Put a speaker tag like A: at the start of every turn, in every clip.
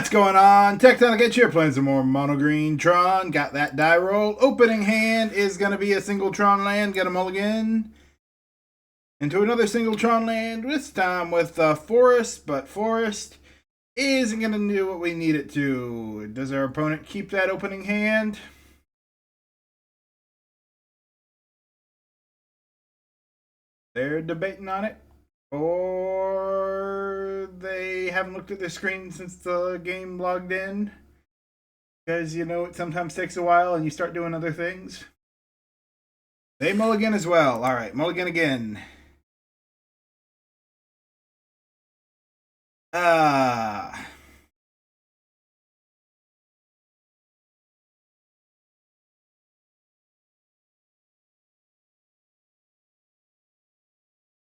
A: What's going on? Tectonic Edge here, playing some more mono green Tron. Got that die roll. Opening hand is going to be a single Tron land. Get a mulligan. Into another single Tron land. This time with Forest, but Forest isn't going to do what we need it to. Does our opponent keep that opening hand? They're debating on it. Or they haven't looked at their screen since the game logged in. Because, you know, it sometimes takes a while and you start doing other things. They mulligan as well. Alright, mulligan again.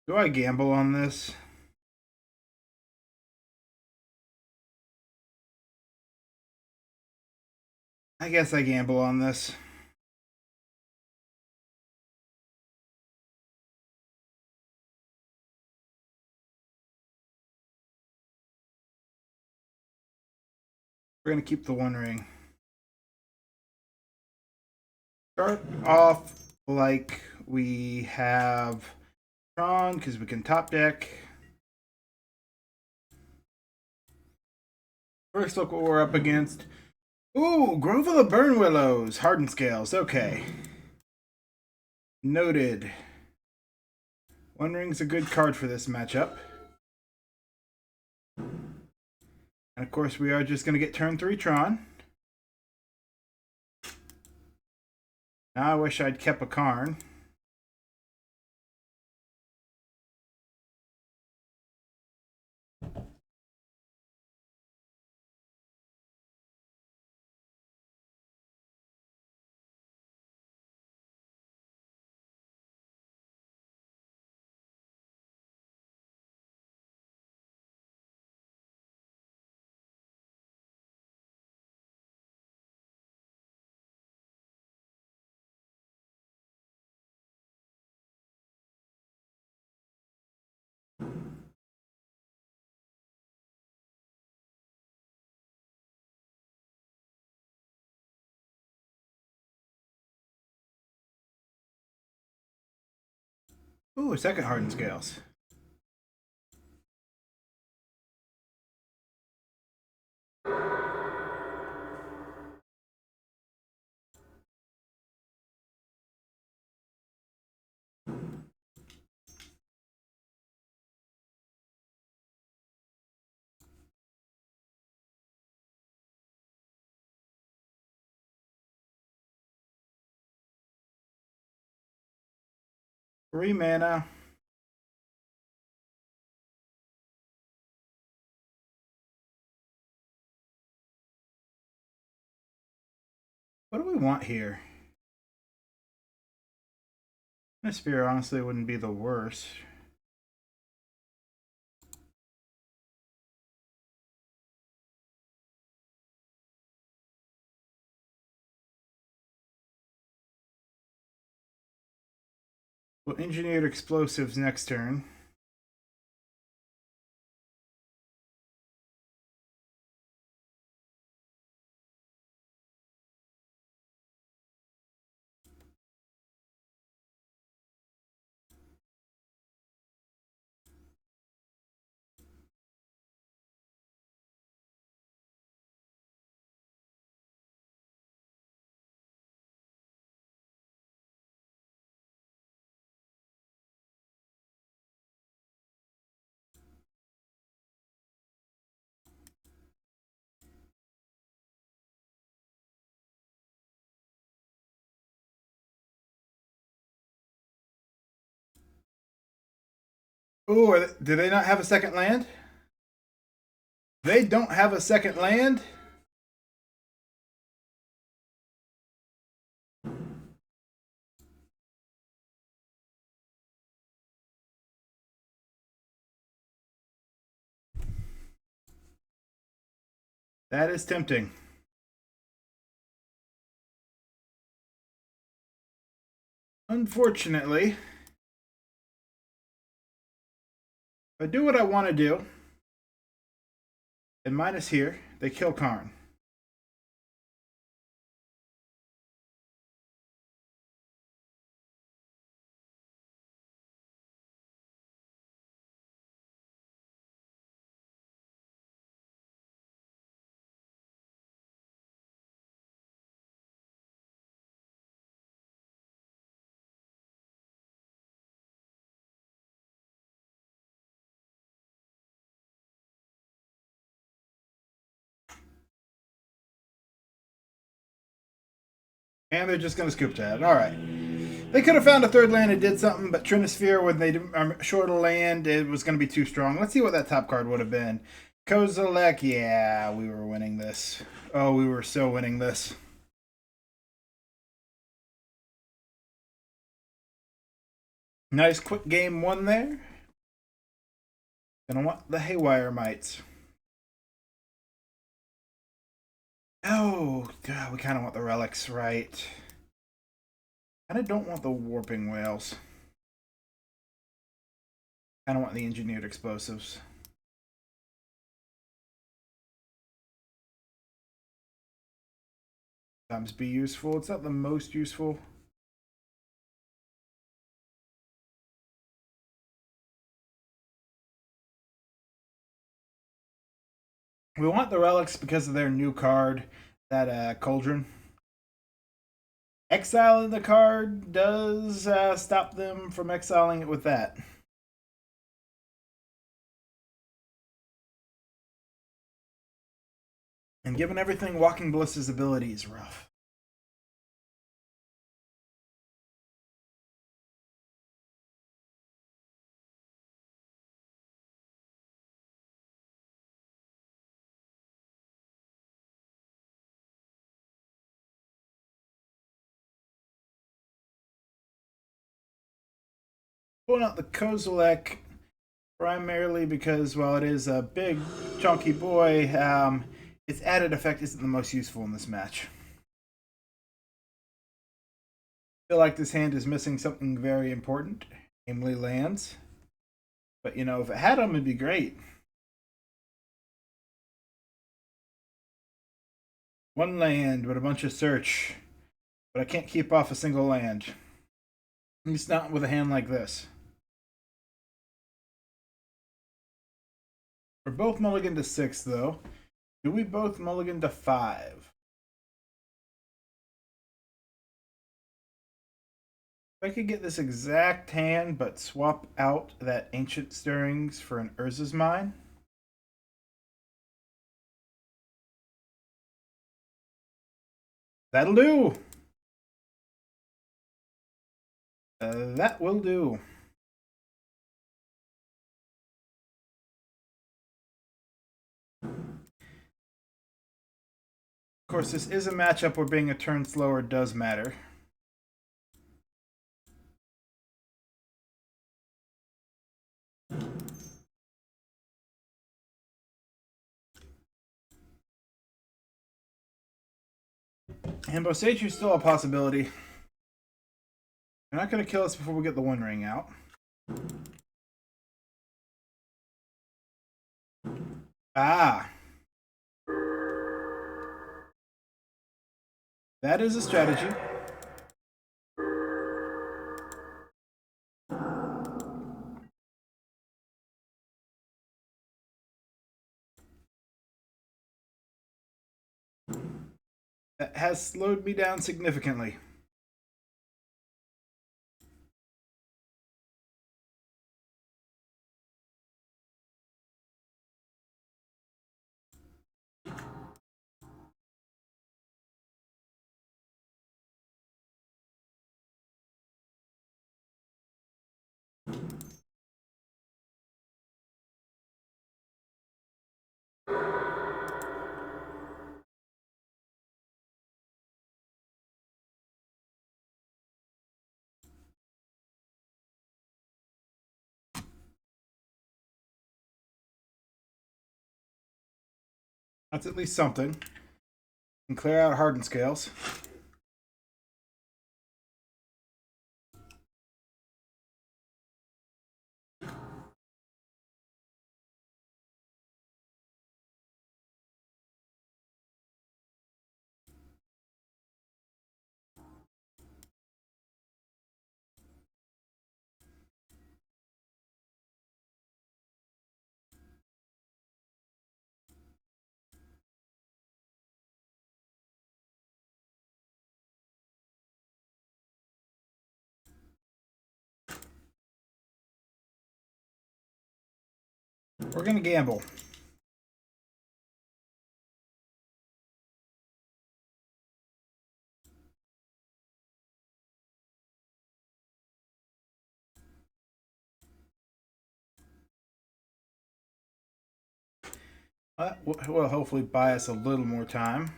A: Do I gamble on this? I guess I gamble on this. We're going to keep the One Ring. Start off like we have Tron, because we can top deck. First look what we're up against. Ooh, Grove of the Burn Willows. Hardened Scales. Okay. Noted. One Ring's a good card for this matchup. And of course, we are just going to get turn 3 Tron. Now I wish I'd kept a Karn. Ooh, a second Hardened Scales. Three mana. What do we want here? Sphere honestly wouldn't be the worst. We'll engineer explosives next turn. Oh, do they not have a second land? They don't have a second land? That is tempting. Unfortunately, if I do what I want to do, and minus here, They kill Karn. And they're just going to scoop that. All right. They could have found a third land and did something, but Trinisphere, when they short a land, it was going to be too strong. Let's see what that top card would have been. Kozilek, yeah, we were winning this. Oh, we were so winning this. Nice quick game one there. Gonna want the Heywire mites. Oh, God, we kind of want the relics, right? Kind of don't want the Warping Wails. Kind of want the engineered explosives. Sometimes be useful. It's not the most useful. We want the relics because of their new card, that Cauldron. Exiling the card does stop them from exiling it with that. And given everything, Walking Bliss's ability is rough. Pulling out the Kozilek primarily because, well, it is a big, chunky boy. Its added effect isn't the most useful in this match. I feel like this hand is missing something very important, namely lands. But, you know, if it had them, it'd be great. One land with a bunch of search, but I can't keep off a single land. At least not with a hand like this. We're both mulligan to 6, though. Do we both mulligan to 5? If I could get this exact hand, but swap out that Ancient Stirrings for an Urza's Mine. That'll do. That will do. Of course, this is a matchup where being a turn slower does matter. And Boseiju is still a possibility. They're not going to kill us before we get the One Ring out. Ah. That is a strategy. That has slowed me down significantly. That's at least something. And clear out Hardened Scales. We're gonna gamble. Will hopefully buy us a little more time.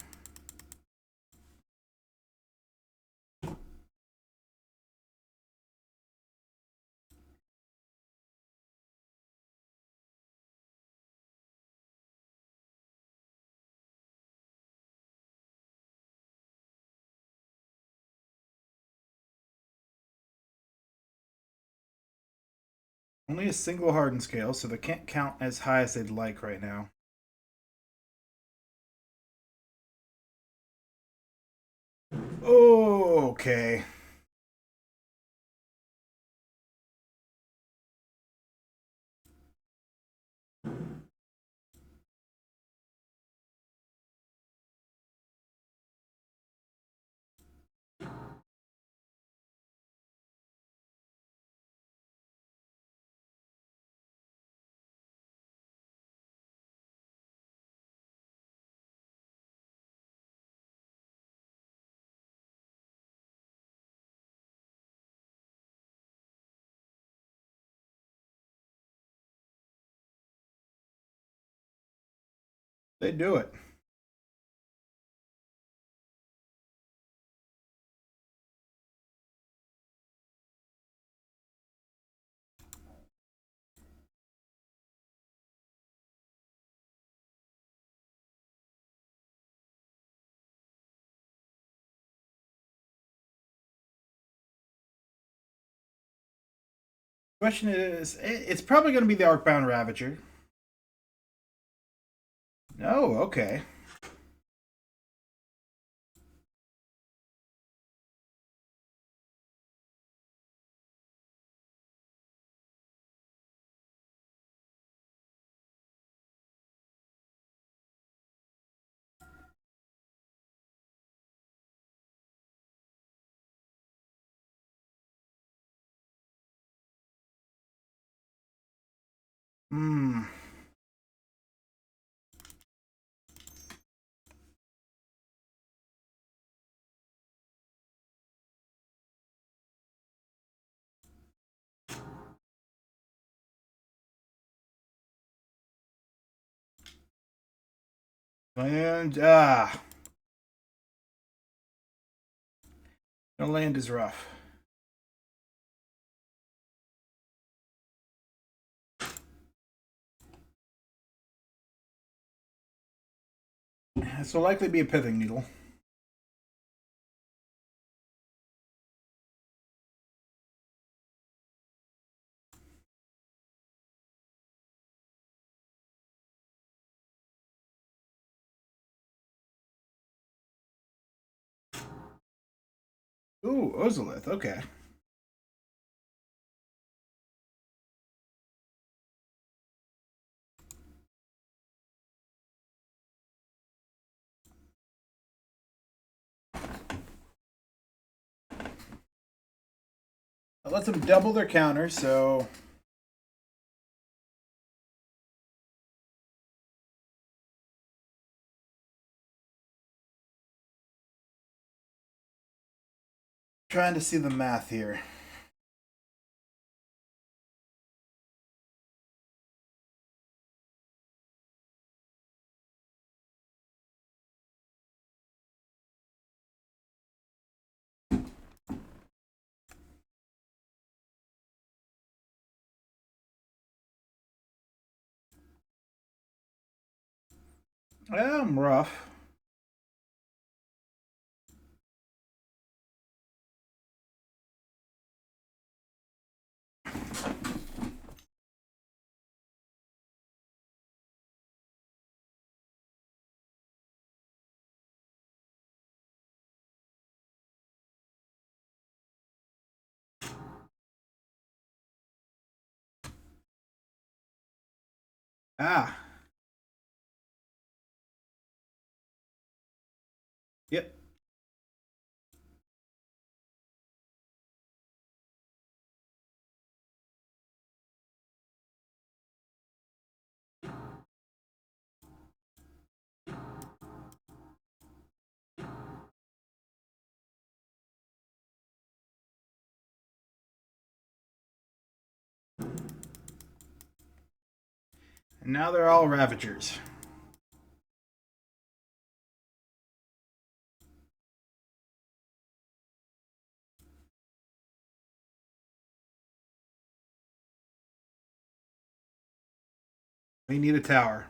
A: Only a single Hardened Scale, so they can't count as high as they'd like right now. Oh, okay. They do it. Question is, it's probably going to be the Arcbound Ravager. Oh, okay. Hmm. And the land is rough. This will likely be a Pithing Needle. Ooh, Kozilek, okay. That lets them double their counter, so... Trying to see the math here. I'm rough. Ah. Yep. And now they're all Ravagers. We need a tower.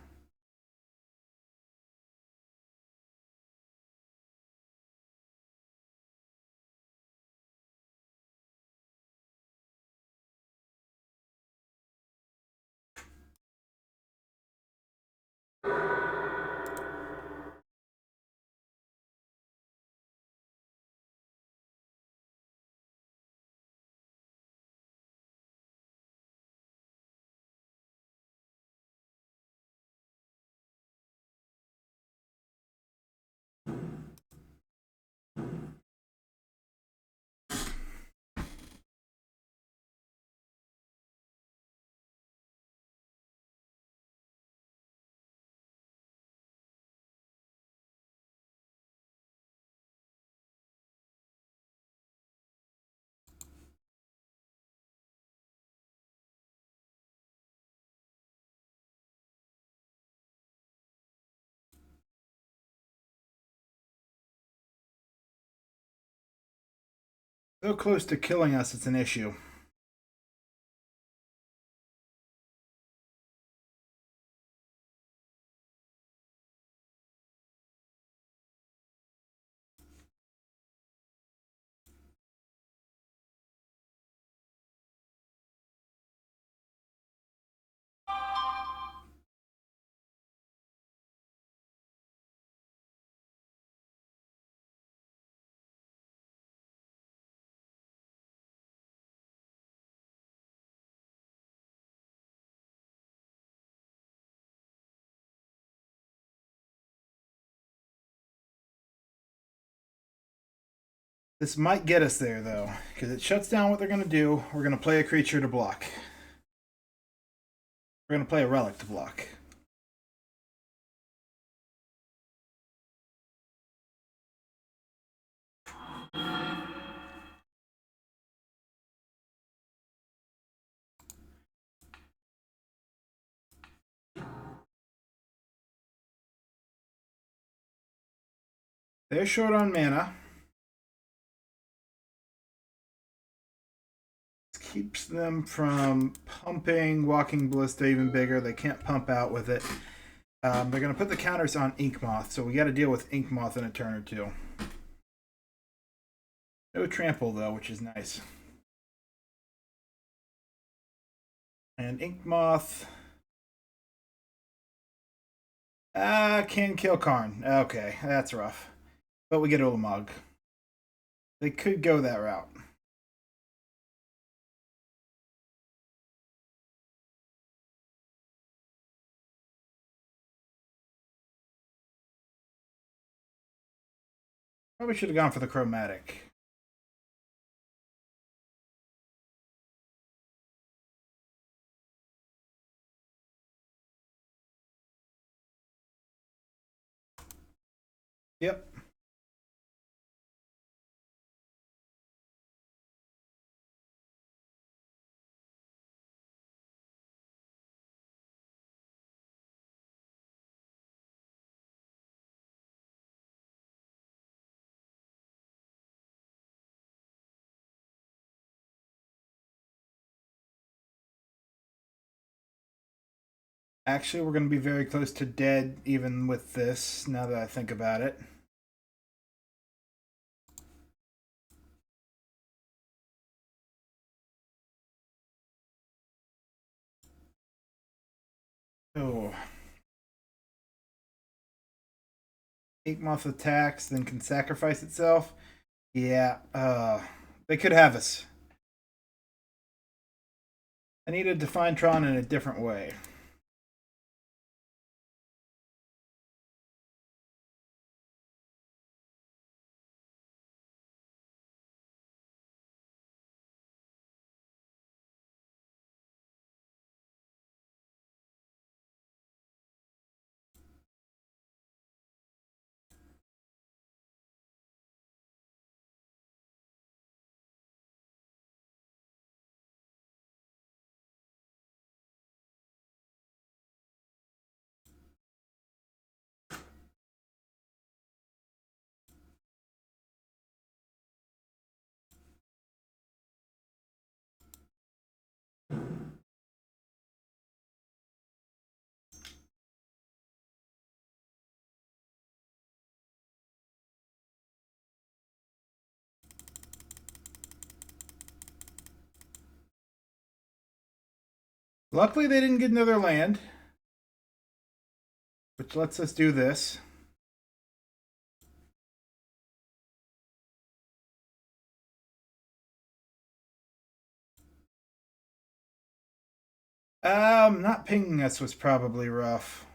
A: So close to killing us, it's an issue. This might get us there, though, because it shuts down what they're going to do. We're going to play a creature to block. We're going to play a relic to block. They're short on mana. This keeps them from pumping Walking Ballista even bigger. They can't pump out with it. They're going to put the counters on Inkmoth, so we got to deal with Inkmoth in a turn or two. No trample, though, which is nice. And Inkmoth can kill Karn. Okay, that's rough. But we get Ulamog. They could go that route. Probably should have gone for the Chromatic. Yep. Actually, we're going to be very close to dead even with this, now that I think about it. Oh. Inkmoth attacks, then can sacrifice itself. Yeah, they could have us. I need to define Tron in a different way. Luckily, they didn't get another land, which lets us do this. Not pinging us was probably rough.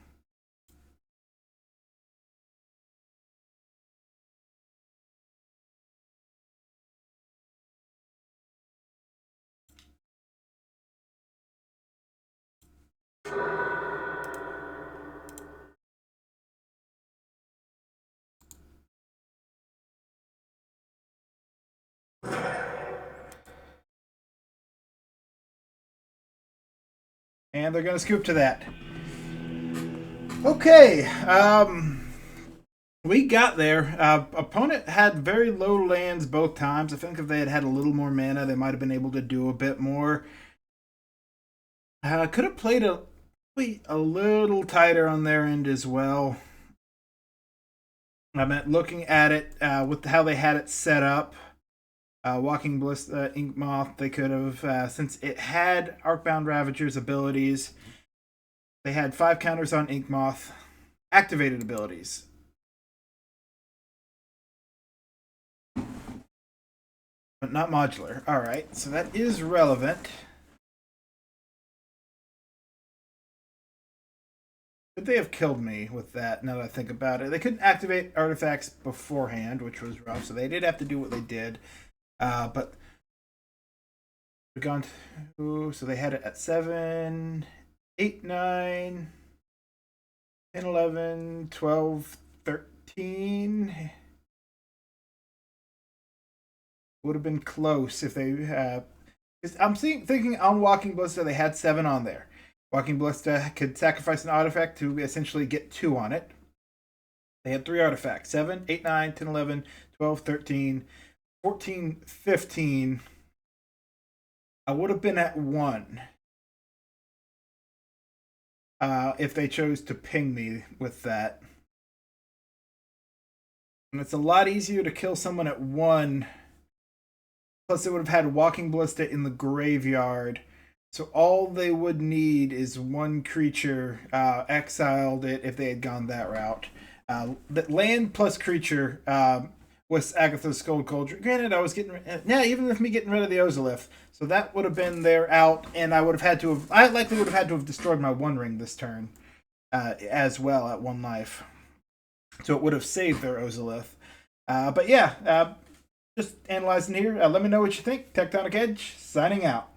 A: And they're going to scoop to that. Okay, we got there. Opponent had very low lands both times. I think if they had had a little more mana, they might have been able to do a bit more. Could have played a little tighter on their end as well. I meant looking at it with how they had it set up. Walking Ballista, Ink Moth, they could have, since it had Arcbound Ravager's abilities, they had 5 counters on Ink Moth, activated abilities. But not modular. Alright, so that is relevant. Could they have killed me with that, now that I think about it? They couldn't activate artifacts beforehand, which was rough, so they did have to do what they did. But we've gone to, so they had it at 7, 8, 9, 10, 11, 12, 13. Would have been close if they I'm thinking on Walking Ballista they had 7 on there. Walking Ballista could sacrifice an artifact to essentially get 2 on it. They had 3 artifacts: 7, 8, 9, 10, 11, 12, 13, 14, 15. I would have been at 1 if they chose to ping me with that. And it's a lot easier to kill someone at 1. Plus, they would have had Walking Ballista in the graveyard. So all they would need is 1 creature exiled it if they had gone that route. That land plus creature was Agatha's Skull Cauldron. Granted, I was getting even with me getting rid of the Kozilek, so that would have been their out, and I likely would have had to have destroyed my One Ring this turn as well at 1 life. So it would have saved their Kozilek. But yeah, just analyzing here. Let me know what you think. Tectonic Edge signing out.